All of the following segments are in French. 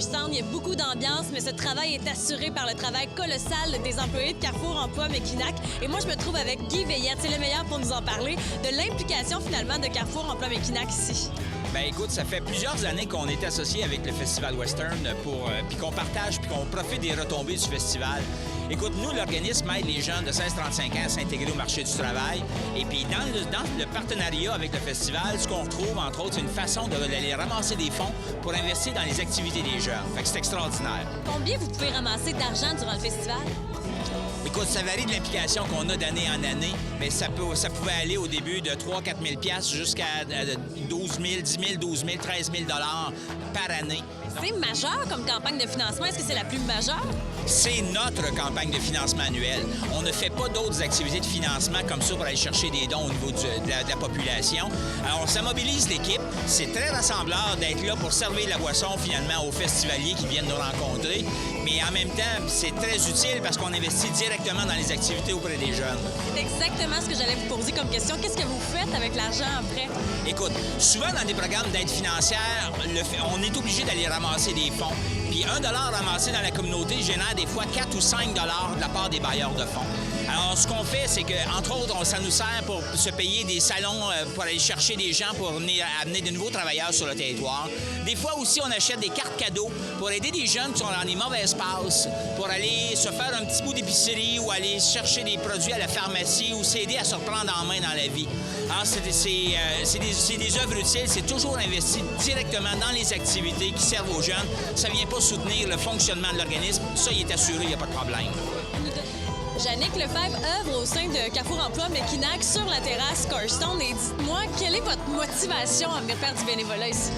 Corstown, il y a beaucoup d'ambiance, mais ce travail est assuré par le travail colossal des employés de Carrefour Emploi Mekinac. Et moi, je me trouve avec Guy Veillette, c'est le meilleur pour nous en parler, de l'implication finalement de Carrefour Emploi Mekinac ici. Bien, écoute, ça fait plusieurs années qu'on est associé avec le Festival Western puis qu'on partage, puis qu'on profite des retombées du festival. Écoute, nous, l'organisme aide les jeunes de 16-35 ans à s'intégrer au marché du travail. Et puis, dans le partenariat avec le festival, ce qu'on retrouve, entre autres, c'est une façon d'aller ramasser des fonds pour investir dans les activités des jeunes. Fait que c'est extraordinaire. Combien vous pouvez ramasser d'argent durant le festival? Écoute, ça varie de l'implication qu'on a d'année en année, mais ça pouvait aller au début de 3 000 à 4 000 jusqu'à 12 000, 10 000, 12 000, 13 000 par année. C'est majeur comme campagne de financement. Est-ce que c'est la plus majeure? C'est notre campagne de financement annuelle. On ne fait pas d'autres activités de financement comme ça pour aller chercher des dons au niveau de la population. Alors, ça mobilise l'équipe. C'est très rassembleur d'être là pour servir la boisson, finalement, aux festivaliers qui viennent nous rencontrer. Mais en même temps, c'est très utile parce qu'on investit directement dans les activités auprès des jeunes. C'est exactement ce que j'allais vous poser comme question. Qu'est-ce que vous faites avec l'argent après? Écoute, souvent dans des programmes d'aide financière, on est obligé d'aller ramasser des fonds. Puis $1 ramassé dans la communauté génère des fois 4 ou 5 de la part des bailleurs de fonds. Alors, ce qu'on fait, c'est qu'entre autres, ça nous sert pour se payer des salons, pour aller chercher des gens, pour amener de nouveaux travailleurs sur le territoire. Des fois aussi, on achète des cartes cadeaux pour aider des jeunes qui sont dans des mauvaises passes, pour aller se faire un petit bout d'épicerie ou aller chercher des produits à la pharmacie ou s'aider à se reprendre en main dans la vie. Alors, c'est des œuvres utiles, c'est toujours investi directement dans les activités qui servent aux jeunes. Ça ne vient pas soutenir le fonctionnement de l'organisme. Ça, il est assuré, il n'y a pas de problème. Jannick Lefebvre œuvre au sein de Carrefour Emploi Mekinac sur la terrasse Corstown. Et dites-moi, quelle est votre motivation à venir faire du bénévolat ici?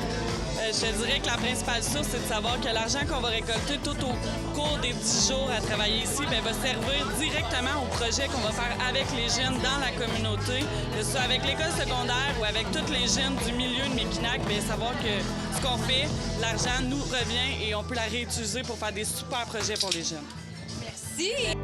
Je te dirais que la principale source, c'est de savoir que l'argent qu'on va récolter tout au cours des 10 jours à travailler ici va servir directement au projet qu'on va faire avec les jeunes dans la communauté, que ce soit avec l'école secondaire ou avec tous les jeunes du milieu de Mekinac, savoir que ce qu'on fait, l'argent nous revient et on peut la réutiliser pour faire des super projets pour les jeunes. Merci!